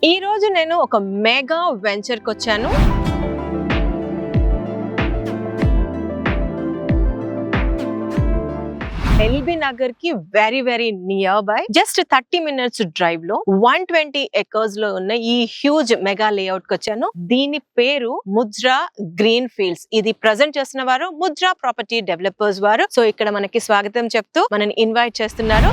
ఈ రోజు నేను ఒక మెగా వెంచర్ కి వచ్చాను. ఎల్బీ నగర్ కి very near by, just 30 minutes drive లో 120 acres లో ఉన్న ఈ హ్యూజ్ మెగా లేఅవుట్ కి వచ్చాను. దీని పేరు ముజ్రా గ్రీన్ ఫీల్డ్స్. ఇది ప్రజెంట్ చేస్తున్న వారు ముజ్రా ప్రాపర్టీ డెవలపర్స్ వారు. సో ఇక్కడ మనకి స్వాగతం చెప్తూ మనని ఇన్వైట్ చేస్తున్నారు.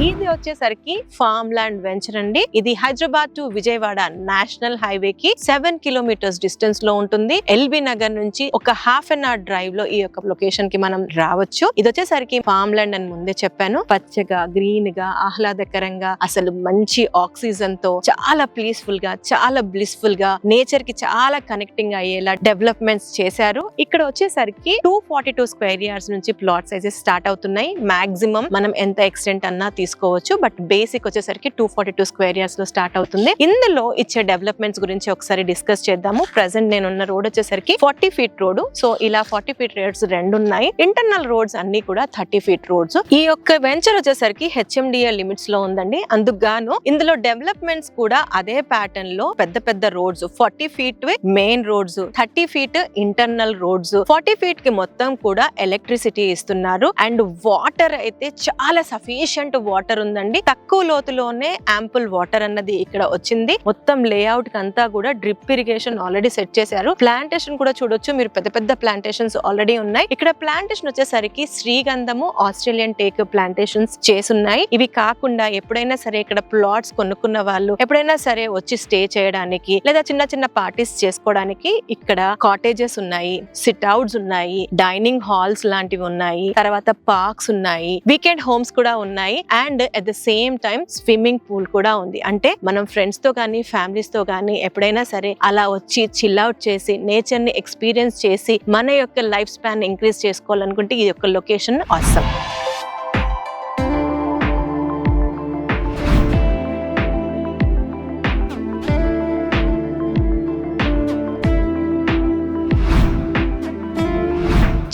ఇది వచ్చేసరికి ఫార్మ్ ల్యాండ్ వెంచర్ అండి. ఇది Hyderabad to Vijayawada national highway కి 7 kilometers డిస్టెన్స్ లో ఉంటుంది. ఎల్బీ నగర్ నుంచి ఒక ½ an hour డ్రైవ్ లో ఈ యొక్క లొకేషన్ కి మనం రావచ్చు. ఇది వచ్చేసరికి ఫార్మ్ ల్యాండ్ అని ముందే చెప్పాను. పచ్చగా, గ్రీన్ గా, ఆహ్లాదకరంగా, అసలు మంచి ఆక్సిజన్ తో చాలా పీస్ఫుల్ గా, చాలా బ్లిస్ఫుల్ గా, నేచర్ కి చాలా కనెక్టింగ్ అయ్యేలా డెవలప్మెంట్స్ చేశారు. ఇక్కడ వచ్చేసరికి 242 square yards నుంచి ప్లాట్ సైజెస్ స్టార్ట్ అవుతున్నాయి. మాక్సిమం మనం ఎంత ఎక్స్టెంట్ అన్నా తీసుకోవచ్చు, బట్ బేసిక్ వచ్చేసరికి 242 square yards లో స్టార్ట్ అవుతుంది. ఇందులో ఇచ్చే డెవలప్మెంట్స్ గురించి ఒకసారి డిస్కస్ చేద్దాము. ప్రెసెంట్ నేనున్న రోడ్ వచ్చేసరికి 40 feet రోడ్. సో ఇలా 40 feet రోడ్స్ రెండు ఉన్నాయి. ఇంటర్నల్ రోడ్స్ అన్ని కూడా 30 feet రోడ్స్. ఈ యొక్క వెంచర్ వచ్చేసరికి HMDA లిమిట్స్ లో ఉందండి. అందుకు ఇందులో డెవలప్మెంట్స్ కూడా అదే ప్యాటర్న్ లో పెద్ద roads, 40 feet main roads, 30 feet internal roads, 40 feet కి మొత్తం కూడా ఎలక్ట్రిసిటీ ఇస్తున్నారు. అండ్ వాటర్ అయితే చాలా సఫిషియంట్ వాటర్ ఉందండి. తక్కువ లోతులోనే యాంపుల్ వాటర్ అన్నది ఇక్కడ వచ్చింది. మొత్తం లేఅవుట్ కి అంతా కూడా డ్రిప్ ఇరిగేషన్ ఆల్రెడీ సెట్ చేశారు. ప్లాంటేషన్ కూడా చూడొచ్చు మీరు, పెద్ద ప్లాంటేషన్స్ ఆల్రెడీ ఉన్నాయి. ఇక్కడ ప్లాంటేషన్ వచ్చేసరికి శ్రీగంధము, ఆస్ట్రేలియన్ టేక్ ప్లాంటేషన్స్ చేసున్నాయి. ఇవి కాకుండా ఎప్పుడైనా సరే ఇక్కడ ప్లాట్స్ కొనుక్కున్న వాళ్ళు ఎప్పుడైనా సరే వచ్చి స్టే చేయడానికి లేదా చిన్న పార్టీస్ చేసుకోవడానికి ఇక్కడ కాటేజెస్ ఉన్నాయి, సిట్ అవుట్స్ ఉన్నాయి, డైనింగ్ హాల్స్ లాంటివి ఉన్నాయి, తర్వాత పార్క్స్ ఉన్నాయి, వీకెండ్ హోమ్స్ కూడా ఉన్నాయి. And at the same time swimming pool కూడా ఉంది. అంటే మనం ఫ్రెండ్స్ తో కానీ ఫ్యామిలీస్ తో కానీ ఎప్పుడైనా సరే అలా వచ్చి చిల్ అవుట్ చేసి నేచర్ ని ఎక్స్పీరియన్స్ చేసి మన యొక్క లైఫ్ స్పాన్ ఇంక్రీజ్ చేసుకోవాలనుకుంటే ఈ యొక్క లొకేషన్ ఆసమ్.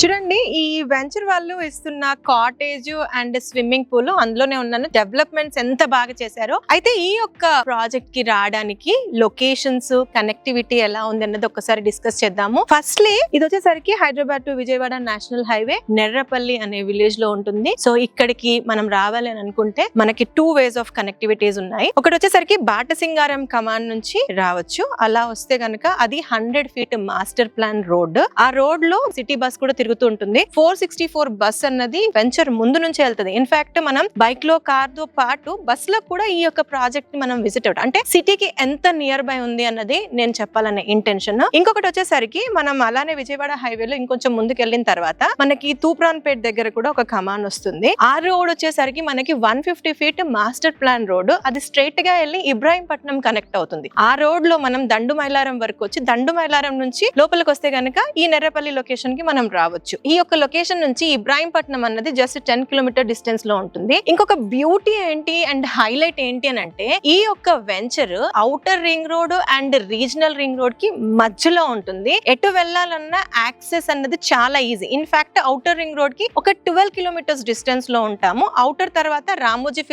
చూడండి, ఈ వెంచర్ వాళ్ళు ఇస్తున్న కాటేజ్ అండ్ స్విమ్మింగ్ పూల్ అందులోనే ఉన్నాను. డెవలప్మెంట్స్ ఎంత బాగా చేశారో. అయితే ఈ యొక్క ప్రాజెక్ట్ కి రావడానికి లొకేషన్స్, కనెక్టివిటీ ఎలా ఉంది అన్నది ఒకసారి డిస్కస్ చేద్దాము. ఫస్ట్లీ ఇది వచ్చేసరికి Hyderabad to Vijayawada national highway Nerrapalli అనే విలేజ్ లో ఉంటుంది. సో ఇక్కడికి మనం రావాలి అని అనుకుంటే మనకి 2 ways ఆఫ్ కనెక్టివిటీస్ ఉన్నాయి. ఒకటి వచ్చేసరికి బాటసింగారం కమాండ్ నుంచి రావచ్చు. అలా వస్తే గనక అది 100 feet మాస్టర్ ప్లాన్ రోడ్. ఆ రోడ్ లో సిటీ బస్ కూడా ఉంటుంది. 464 బస్ అన్నది వెంచర్ ముందు నుంచి వెళ్తుంది. ఇన్ఫాక్ట్ మనం బైక్ లో, కార్ తో పాటు బస్ లో కూడా ఈ యొక్క ప్రాజెక్ట్ ని మనం విజిట్ అవుతాం. అంటే సిటీకి ఎంత నియర్ బై ఉంది అన్నది నేను చెప్పాలనే ఇంటెన్షన్. ఇంకొకటి వచ్చేసరికి మనం అలానే విజయవాడ హైవేలో ఇంకొంచెం ముందుకు వెళ్ళిన తర్వాత మనకి తూప్రాన్పేట్ దగ్గర కూడా ఒక కమాన్ వస్తుంది. ఆ రోడ్ వచ్చేసరికి మనకి 150 feet మాస్టర్ ప్లాన్ రోడ్. అది స్ట్రైట్ గా వెళ్ళి ఇబ్రాహీంపట్నం కనెక్ట్ అవుతుంది. ఆ రోడ్ లో మనం దండుమైలారం వరకు వచ్చి దండుమైలారం నుంచి లోపలికి వస్తే గనక ఈ నెర్రపల్లి లొకేషన్ కి మనం రావచ్చు. ఈ యొక్క లొకేషన్ నుంచి ఇబ్రాహీంపట్నం అన్నది జస్ట్ 10 kilometer డిస్టెన్స్ లో ఉంటుంది. ఇంకొక బ్యూటీ ఏంటి అండ్ హైలైట్ ఏంటి అని అంటే ఈ యొక్క venture outer ring road and regional ring road కి మధ్యలో ఉంటుంది. ఎటు వెళ్లాలన్నా యాక్సెస్ అన్నది చాలా easy. In fact outer ring road కి ఒక 12 kilometers డిస్టెన్స్ లో ఉంటాము. ఔటర్ తర్వాత రామోజీ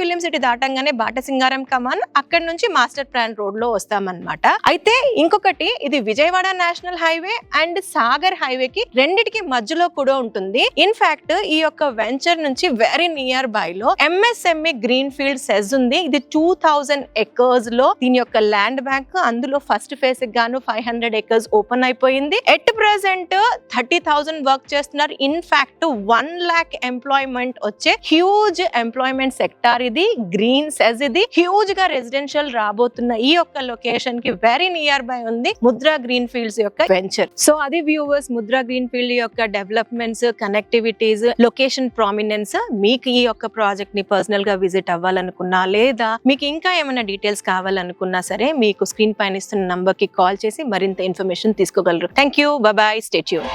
ఫిలిం సిటీ దాటంగానే బాటసింగారం కమాన్, అక్కడ నుంచి మాస్టర్ ప్లాన్ రోడ్ లో వస్తామన్నమాట. అయితే ఇంకొకటి, ఇది Vijayawada national highway and Sagar highway కి రెండిటికి మధ్యలో కూడా ఉంటుంది. ఇన్ఫాక్ట్ ఈ యొక్క వెంచర్ నుంచి వెరీ నియర్ బై లో MSME గ్రీన్ ఫీల్డ్ సెజ్ ఉంది. ఇది 2000 acres లో దీని యొక్క ల్యాండ్ బ్యాంక్. అందులో ఫస్ట్ ఫేజ్ గాను 500 acres ఓపెన్ అయిపోయింది. ఎట్ ప్రెసెంట్ 30,000 వర్క్ చేస్తున్నారు. ఇన్ఫాక్ట్ 1 lakh ఎంప్లాయ్మెంట్ వచ్చే హ్యూజ్ ఎంప్లాయ్మెంట్ సెక్టార్ ఇది. గ్రీన్ సెజ్ ఇది. హ్యూజ్ గా రెసిడెన్షియల్ రాబోతున్న ఈ యొక్క లొకేషన్ కి వెరీ నియర్ బై ఉంది ముద్రా గ్రీన్ ఫీల్డ్స్ యొక్క వెంచర్. సో అది వ్యూవర్స్, ముద్రా గ్రీన్ ఫీల్డ్ యొక్క డెవలప్మెంట్స్, కనెక్టివిటీస్, లొకేషన్ ప్రామినెన్స్. మీకు ఈ యొక్క ప్రాజెక్ట్ ని పర్సనల్ గా విజిట్ అవ్వాలనుకున్నా లేదా మీకు ఇంకా ఏమైనా డీటెయిల్స్ కావాలనుకున్నా సరే మీకు స్క్రీన్ పైన ఇస్తున్న నంబర్ కి కాల్ చేసి మరింత ఇన్ఫర్మేషన్ తీసుకోగలరు. Thank you, bye bye, stay tune.